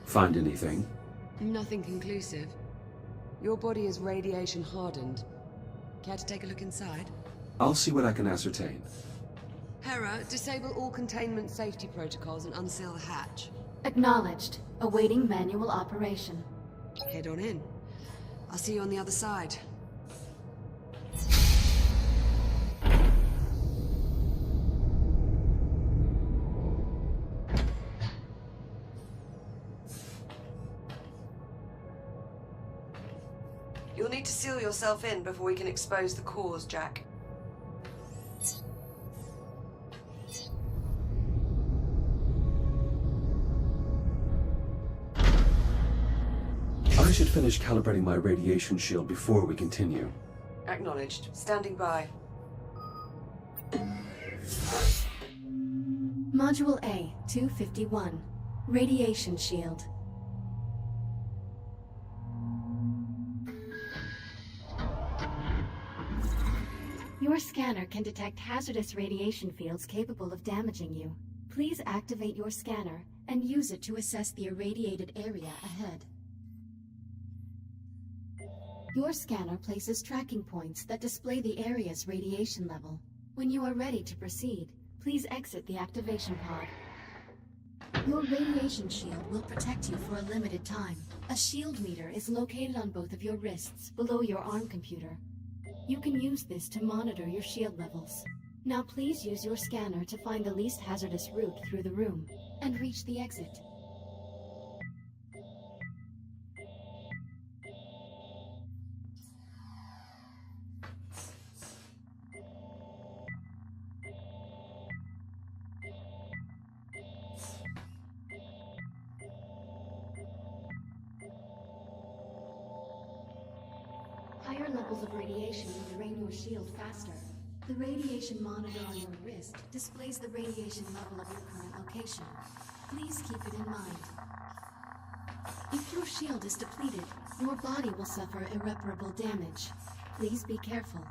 Find anything? Nothing conclusive. Your body is radiation hardened. Care to take a look inside? I'll see what I can ascertain. Hera, disable all containment safety protocols and unseal the hatch. Acknowledged. Awaiting manual operation. Head on in. I'll see you on the other side. You'll need to seal yourself in before we can expose the cores, Jack. I should finish calibrating my radiation shield before we continue. Acknowledged. Standing by. Module A, 251. Radiation shield. Your scanner can detect hazardous radiation fields capable of damaging you. Please activate your scanner and use it to assess the irradiated area ahead. Your scanner places tracking points that display the area's radiation level. When you are ready to proceed, please exit the activation pod. Your radiation shield will protect you for a limited time. A shield meter is located on both of your wrists, below your arm computer. You can use this to monitor your shield levels. Now please use your scanner to find the least hazardous route through the room, and reach the exit. Higher levels of radiation will drain your shield faster. The radiation monitor on your wrist displays the radiation level of your current location. Please keep it in mind. If your shield is depleted, your body will suffer irreparable damage. Please be careful.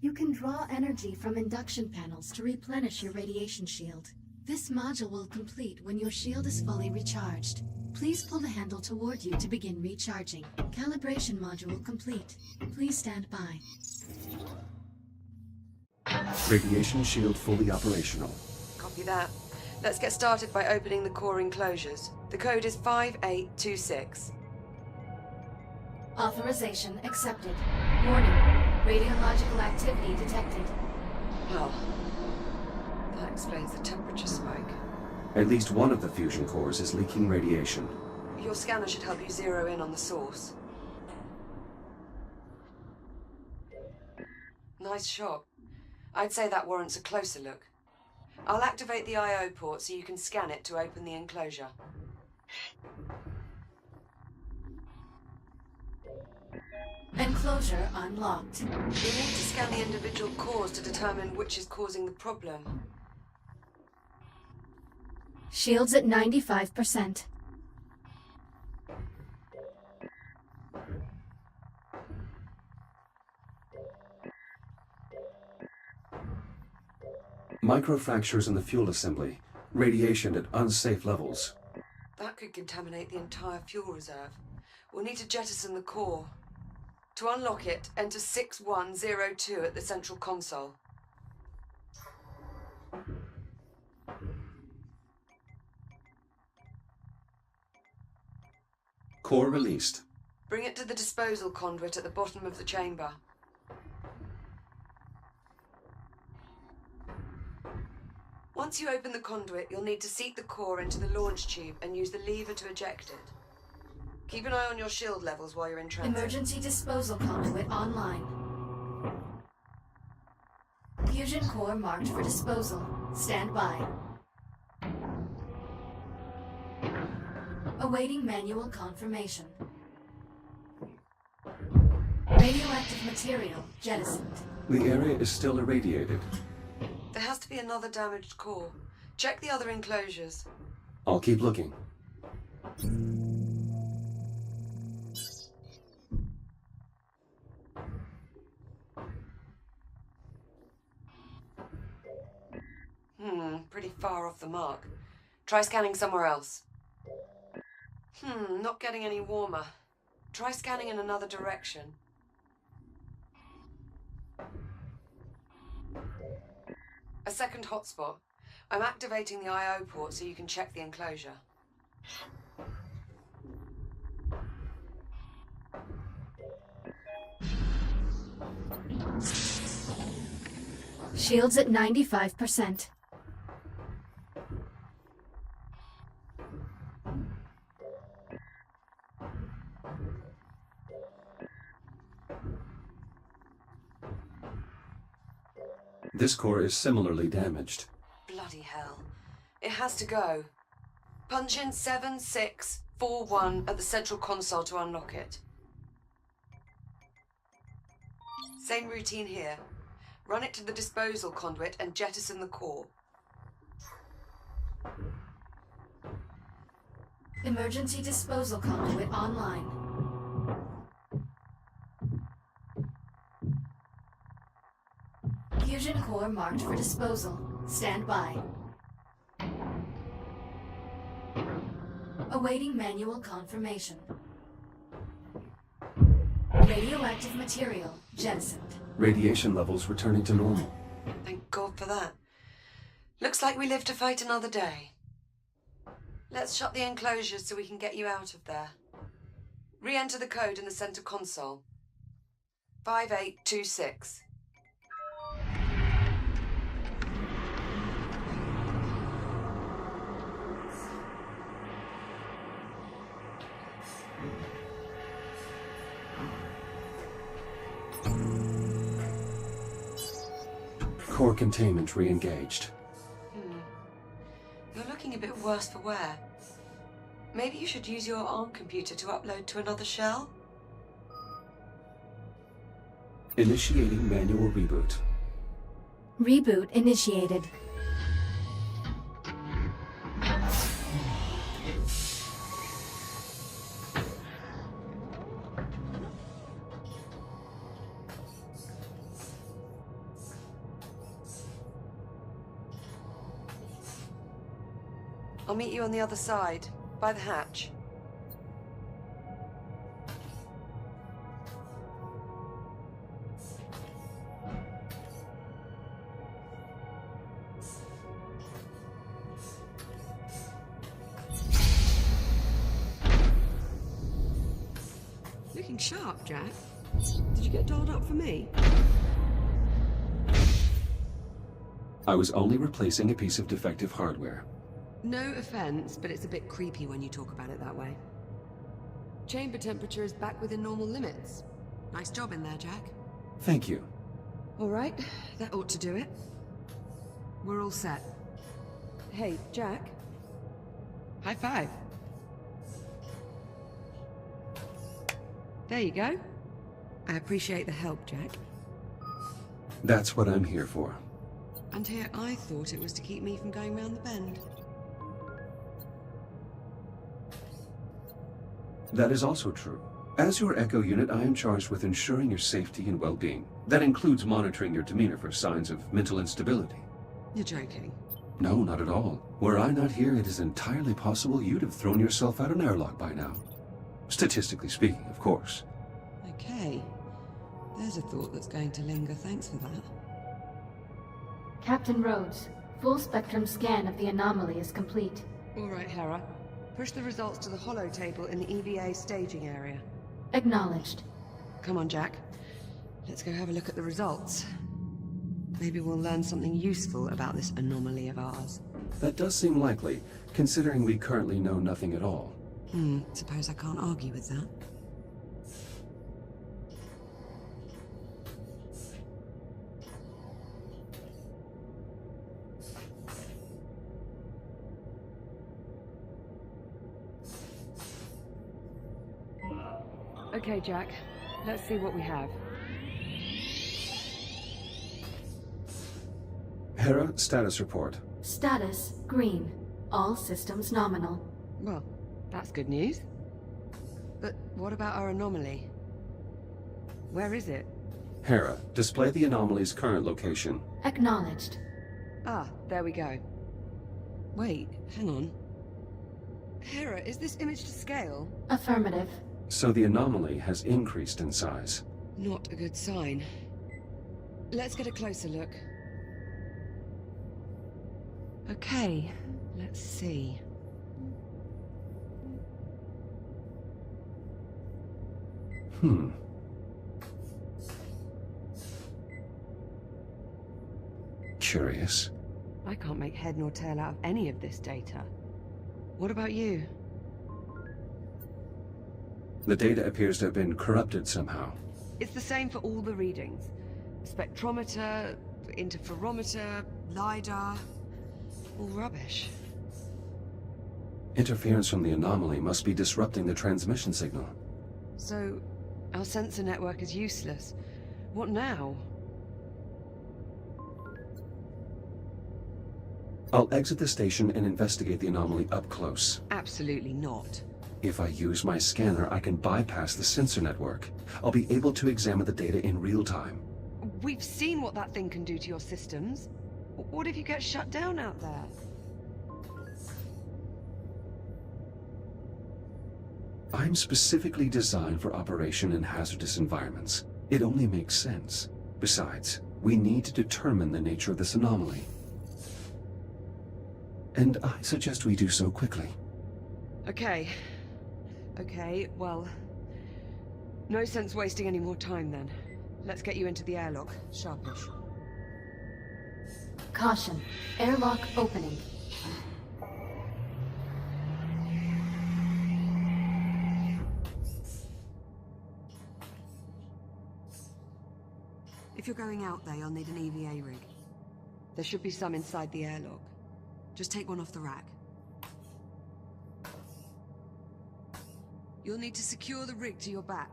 You can draw energy from induction panels to replenish your radiation shield. This module will complete when your shield is fully recharged. Please pull the handle toward you to begin recharging. Calibration module complete. Please stand by. Radiation shield fully operational. Copy that. Let's get started by opening the core enclosures. The code is 5826. Authorization accepted. Warning. Radiological activity detected. Well, that explains the temperature spike. At least one of the fusion cores is leaking radiation. Your scanner should help you zero in on the source. Nice shot. I'd say that warrants a closer look. I'll activate the I/O port so you can scan it to open the enclosure. Enclosure unlocked. You need to scan the individual cores to determine which is causing the problem. Shields at 95%. Microfractures in the fuel assembly. Radiation at unsafe levels. That could contaminate the entire fuel reserve. We'll need to jettison the core. To unlock it, enter 6102 at the central console. Core released. Bring it to the disposal conduit at the bottom of the chamber. Once you open the conduit, you'll need to seat the core into the launch tube and use the lever to eject it. Keep an eye on your shield levels while you're in transit. Emergency disposal conduit online. Fusion core marked for disposal. Stand by. Awaiting manual confirmation. Radioactive material jettisoned. The area is still irradiated. There has to be another damaged core. Check the other enclosures. I'll keep looking. Pretty far off the mark. Try scanning somewhere else. Not getting any warmer. Try scanning in another direction. A second hotspot. I'm activating the I/O port so you can check the enclosure. Shields at 95%. This core is similarly damaged. Bloody hell. It has to go. Punch in 7641 at the central console to unlock it. Same routine here. Run it to the disposal conduit and jettison the core. Emergency disposal conduit online. Fusion core marked for disposal. Stand by. Awaiting manual confirmation. Radioactive material jettisoned. Radiation levels returning to normal. Thank God for that. Looks like we live to fight another day. Let's shut the enclosures so we can get you out of there. Re-enter the code in the center console. 5826. Core containment re-engaged. You're looking a bit worse for wear. Maybe you should use your ARM computer to upload to another shell? Initiating manual reboot. Reboot initiated. I'll meet you on the other side, by the hatch. Looking sharp, Jack. Did you get dolled up for me? I was only replacing a piece of defective hardware. No offense, but it's a bit creepy when you talk about it that way. Chamber temperature is back within normal limits. Nice job in there, Jack. Thank you. All right, that ought to do it. We're all set. Hey, Jack. High five. There you go. I appreciate the help, Jack. That's what I'm here for. And here I thought it was to keep me from going round the bend. That is also true. As your Echo unit, I am charged with ensuring your safety and well-being. That includes monitoring your demeanor for signs of mental instability. You're joking. No, not at all. Were I not here, it is entirely possible you'd have thrown yourself out an airlock by now. Statistically speaking, of course. Okay. There's a thought that's going to linger. Thanks for that. Captain Rhodes, full spectrum scan of the anomaly is complete. All right, Hera. Push the results to the holo table in the EVA staging area. Acknowledged. Come on, Jack. Let's go have a look at the results. Maybe we'll learn something useful about this anomaly of ours. That does seem likely, considering we currently know nothing at all. Suppose I can't argue with that. Okay, Jack. Let's see what we have. Hera, status report. Status green. All systems nominal. Well, that's good news. But what about our anomaly? Where is it? Hera, display the anomaly's current location. Acknowledged. Ah, there we go. Wait, hang on. Hera, is this image to scale? Affirmative. So the anomaly has increased in size. Not a good sign. Let's get a closer look. Okay, let's see. Curious. I can't make head nor tail out of any of this data. What about you? The data appears to have been corrupted somehow. It's the same for all the readings. Spectrometer, interferometer, LiDAR. All rubbish. Interference from the anomaly must be disrupting the transmission signal. So, our sensor network is useless. What now? I'll exit the station and investigate the anomaly up close. Absolutely not. If I use my scanner, I can bypass the sensor network. I'll be able to examine the data in real time. We've seen what that thing can do to your systems. What if you get shut down out there? I'm specifically designed for operation in hazardous environments. It only makes sense. Besides, we need to determine the nature of this anomaly. And I suggest we do so quickly. Okay. Okay, well... no sense wasting any more time then. Let's get you into the airlock. Sharpish. Caution. Airlock opening. If you're going out there, you'll need an EVA rig. There should be some inside the airlock. Just take one off the rack. You'll need to secure the rig to your back.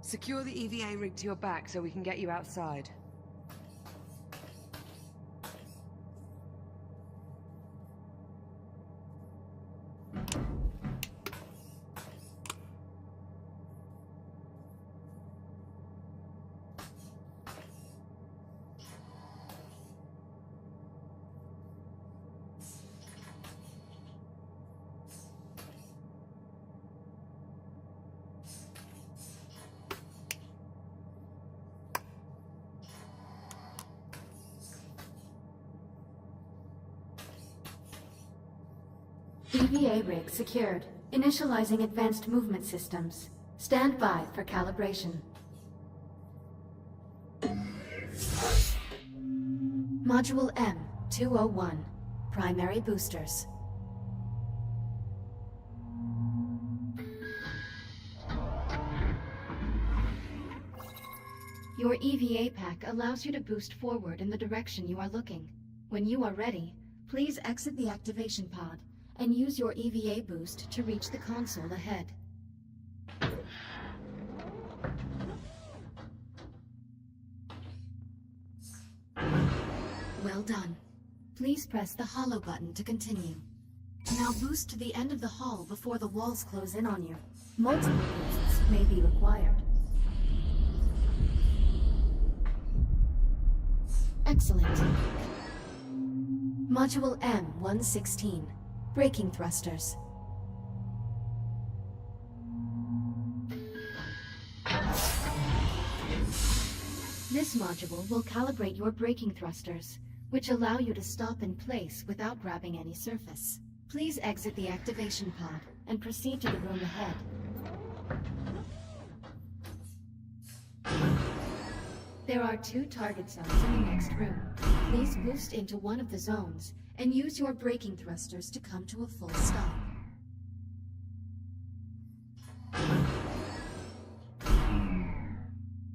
Secure the EVA rig to your back so we can get you outside. EVA rig secured. Initializing advanced movement systems. Stand by for calibration. Module M-201. Primary boosters. Your EVA pack allows you to boost forward in the direction you are looking. When you are ready, please exit the activation pod and use your EVA boost to reach the console ahead. Well done. Please press the hollow button to continue. Now boost to the end of the hall before the walls close in on you. Multiple boosts may be required. Excellent. Module M-116. Braking thrusters. This module will calibrate your braking thrusters, which allow you to stop in place without grabbing any surface. Please exit the activation pod and proceed to the room ahead. There are 2 target zones in the next room. Please boost into one of the zones and use your braking thrusters to come to a full stop.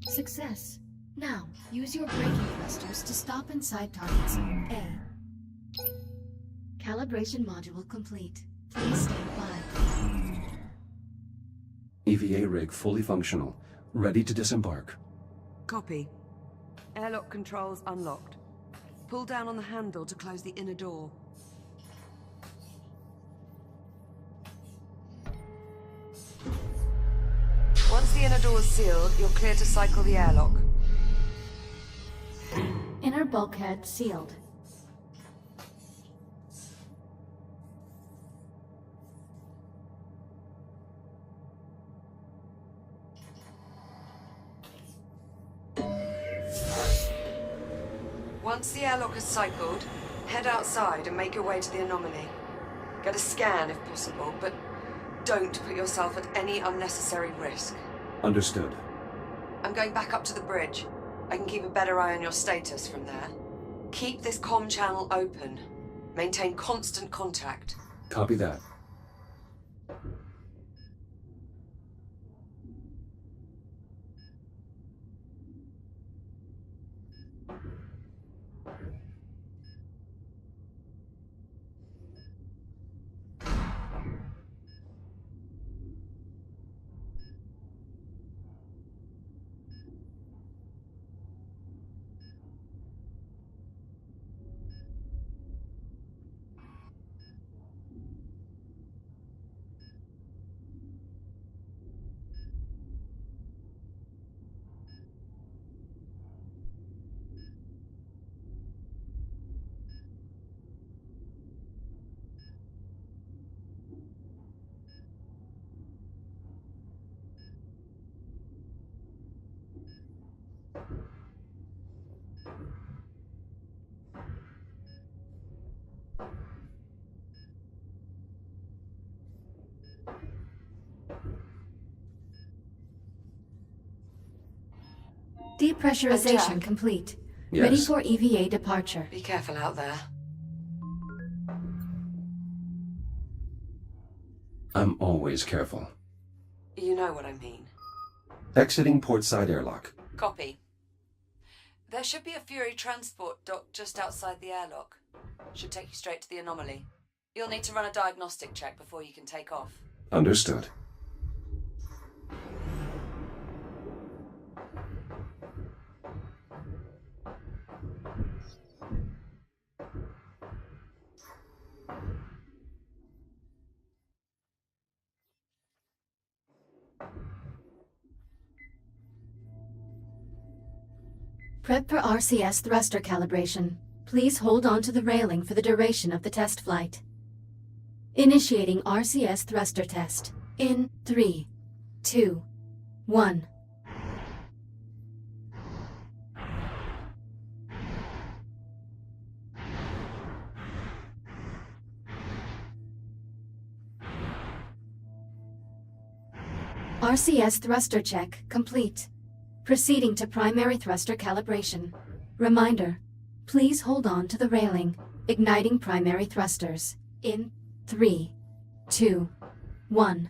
Success. Now, use your braking thrusters to stop inside target zone A. Calibration module complete. Please stand by. EVA rig fully functional. Ready to disembark. Copy. Airlock controls unlocked. Pull down on the handle to close the inner door. Once the inner door is sealed, you're clear to cycle the airlock. Inner bulkhead sealed. Once the airlock is cycled, head outside and make your way to the anomaly. Get a scan if possible, but don't put yourself at any unnecessary risk. Understood. I'm going back up to the bridge. I can keep a better eye on your status from there. Keep this comm channel open. Maintain constant contact. Copy that. Depressurization Jack. complete. Yes. Ready for EVA departure. Be careful out there. I'm always careful. You know what I mean. Exiting portside airlock. Copy. There should be a Fury transport dock just outside the airlock. Should take you straight to the anomaly. You'll need to run a diagnostic check before you can take off. Understood. Prep for RCS thruster calibration. Please hold on to the railing for the duration of the test flight. Initiating RCS thruster test. In 3, 2, 1. RCS thruster check complete. Proceeding to primary thruster calibration. Reminder, please hold on to the railing. Igniting primary thrusters. In 3, 2, 1.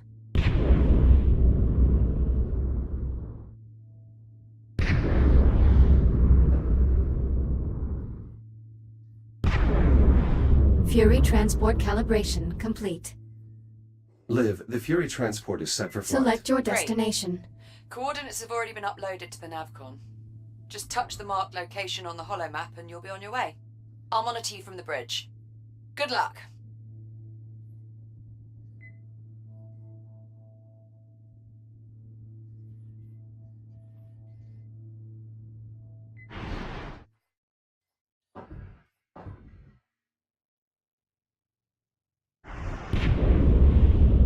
Fury transport calibration complete. Liv, the Fury transport is set for flight. Select your Great. destination. Coordinates have already been uploaded to the Navcon. Just touch the marked location on the holomap and you'll be on your way. I'll monitor you from the bridge. Good luck.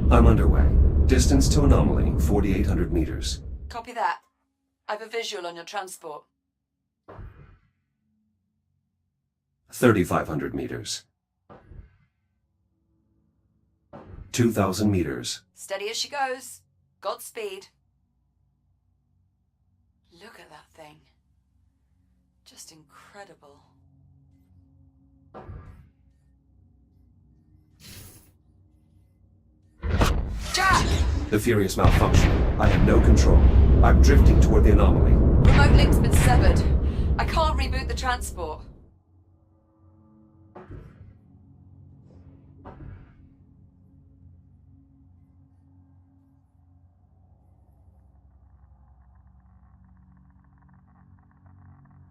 I'm underway. Distance to anomaly, 4,800 meters. Copy that. I've a visual on your transport. 3,500 meters. 2,000 meters. Steady as she goes. Godspeed. Look at that thing. Just incredible. Jack! The Fury is malfunctioning. I have no control. I'm drifting toward the anomaly. Remote link's been severed. I can't reboot the transport.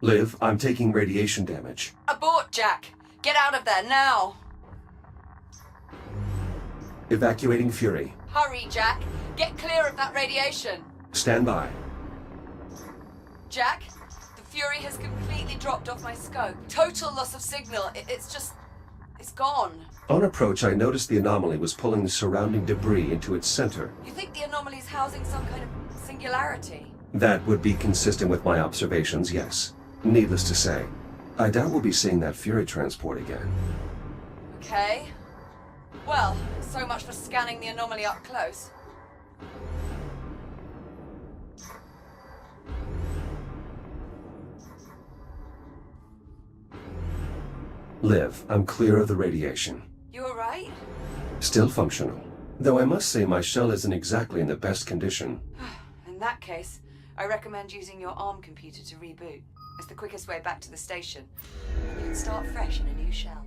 Liv, I'm taking radiation damage. Abort, Jack! Get out of there, now! Evacuating Fury. Hurry, Jack! Get clear of that radiation! Stand by. Jack, the Fury has completely dropped off my scope. Total loss of signal. It's gone. On approach, I noticed the anomaly was pulling the surrounding debris into its center. You think the anomaly's housing some kind of singularity? That would be consistent with my observations, yes. Needless to say, I doubt we'll be seeing that Fury transport again. Okay. Well, so much for scanning the anomaly up close. Liv, I'm clear of the radiation. You alright? Still functional. Though I must say my shell isn't exactly in the best condition. In that case, I recommend using your ARM computer to reboot. It's the quickest way back to the station. You can start fresh in a new shell.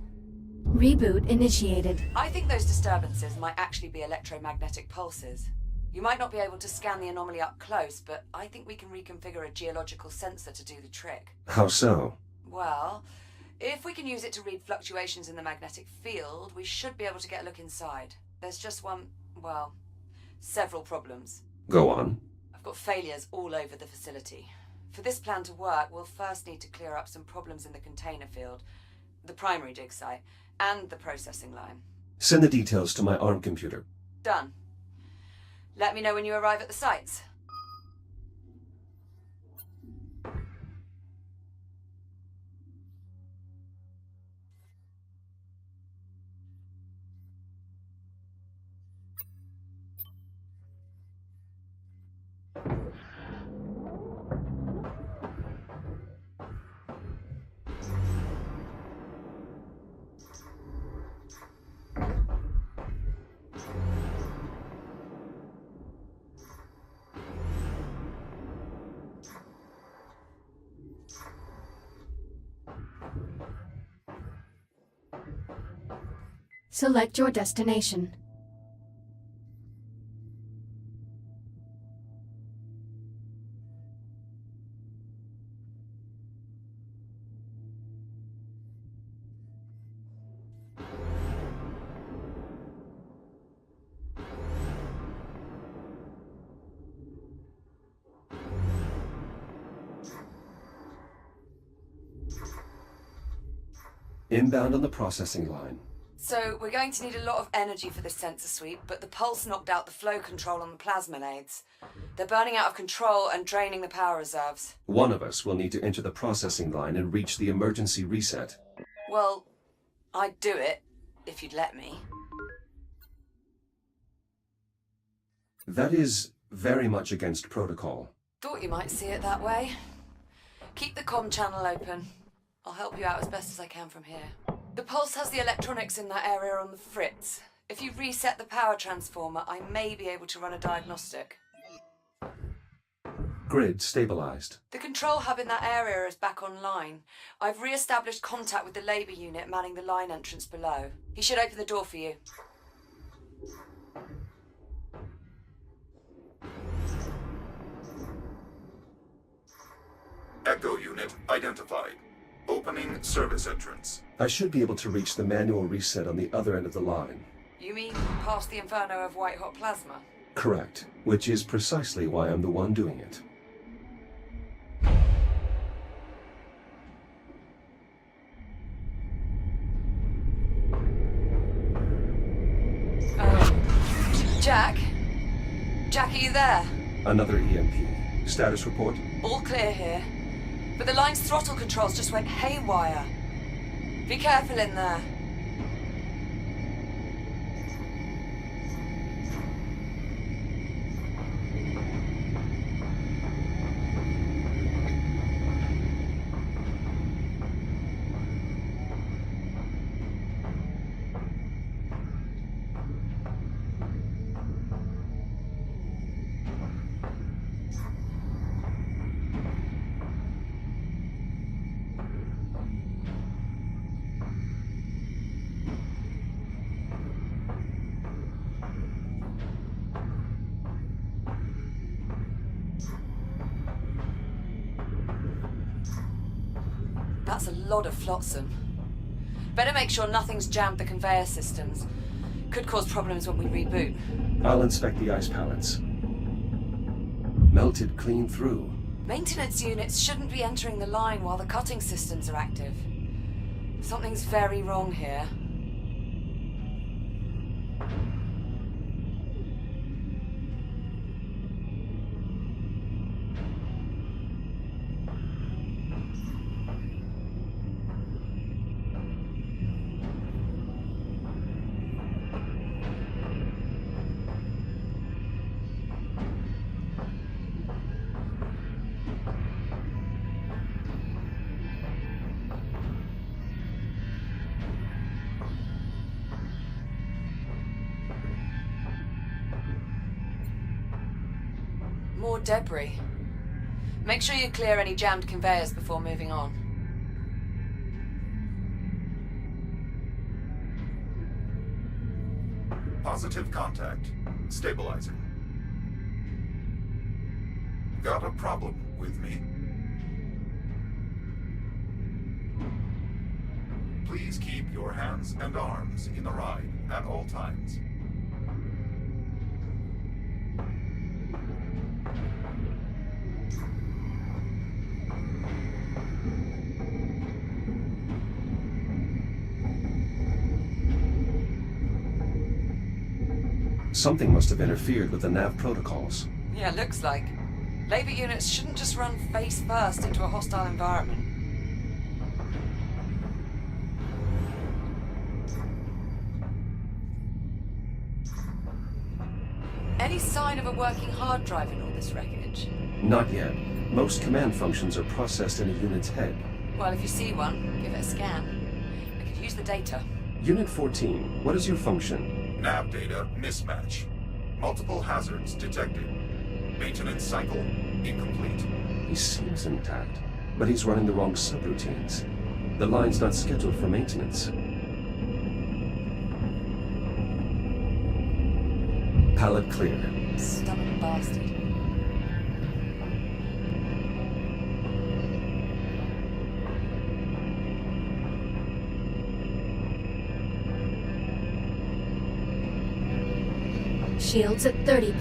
Reboot initiated. I think those disturbances might actually be electromagnetic pulses. You might not be able to scan the anomaly up close, but I think we can reconfigure a geological sensor to do the trick. How so? Well, if we can use it to read fluctuations in the magnetic field, we should be able to get a look inside. There's just several problems. Go on. I've got failures all over the facility. For this plan to work, we'll first need to clear up some problems in the container field, the primary dig site, and the processing line. Send the details to my ARM computer. Done. Let me know when you arrive at the sites. Select your destination. Inbound on the processing line. So, we're going to need a lot of energy for this sensor sweep, but the pulse knocked out the flow control on the plasma lathes. They're burning out of control and draining the power reserves. One of us will need to enter the processing line and reach the emergency reset. Well, I'd do it, if you'd let me. That is very much against protocol. Thought you might see it that way. Keep the comm channel open. I'll help you out as best as I can from here. The pulse has the electronics in that area on the fritz. If you reset the power transformer, I may be able to run a diagnostic. Grid stabilized. The control hub in that area is back online. I've re-established contact with the labour unit manning the line entrance below. He should open the door for you. Echo unit identified. Opening service entrance. I should be able to reach the manual reset on the other end of the line. You mean past the inferno of white-hot plasma? Correct, which is precisely why I'm the one doing it. Jack? Jack, are you there? Another EMP. Status report? All clear here. But the line's throttle controls just went haywire. Be careful in there. That's a lot of flotsam. Better make sure nothing's jammed the conveyor systems. Could cause problems when we reboot. I'll inspect the ice pallets. Melted clean through. Maintenance units shouldn't be entering the line while the cutting systems are active. Something's very wrong here. More debris. Make sure you clear any jammed conveyors before moving on. Positive contact. Stabilizing. Got a problem with me? Please keep your hands and arms in the ride at all times. Something must have interfered with the nav protocols. Yeah, looks like. Labor units shouldn't just run face first into a hostile environment. Any sign of a working hard drive in all this wreckage? Not yet. Most command functions are processed in a unit's head. Well, if you see one, give it a scan. I could use the data. Unit 14, what is your function? Nav data mismatch. Multiple hazards detected. Maintenance cycle incomplete. He seems intact, but he's running the wrong subroutines. The line's not scheduled for maintenance. Pallet clear. Stubborn bastard. Shields at 30%.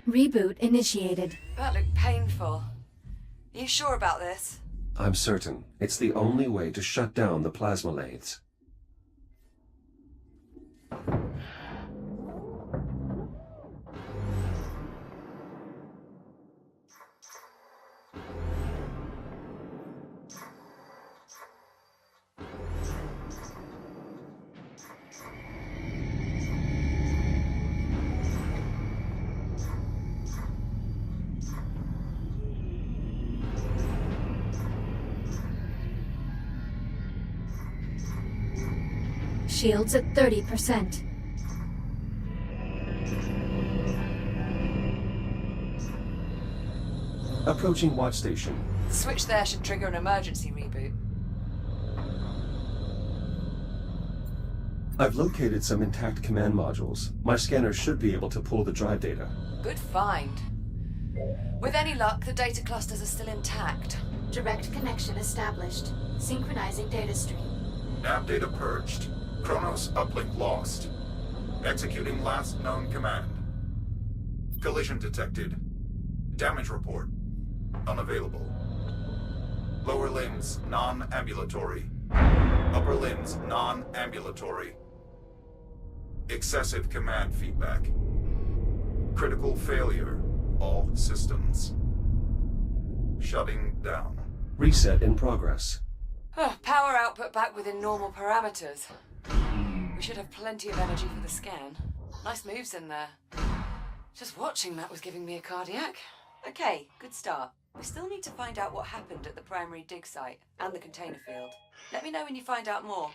Reboot initiated. That looked painful. Are you sure about this? I'm certain. It's the only way to shut down the plasma lathes. Shields at 30%. Approaching watch station. The switch there should trigger an emergency reboot. I've located some intact command modules. My scanner should be able to pull the drive data. Good find. With any luck, the data clusters are still intact. Direct connection established. Synchronizing data stream. Nav data purged. Kronos uplink lost. Executing last known command. Collision detected. Damage report. Unavailable. Lower limbs non-ambulatory. Upper limbs non-ambulatory. Excessive command feedback. Critical failure. All systems. Shutting down. Reset in progress. Power output back within normal parameters. We should have plenty of energy for the scan. Nice moves in there. Just watching that was giving me a cardiac. Okay, good start. We still need to find out what happened at the primary dig site and the container field. Let me know when you find out more.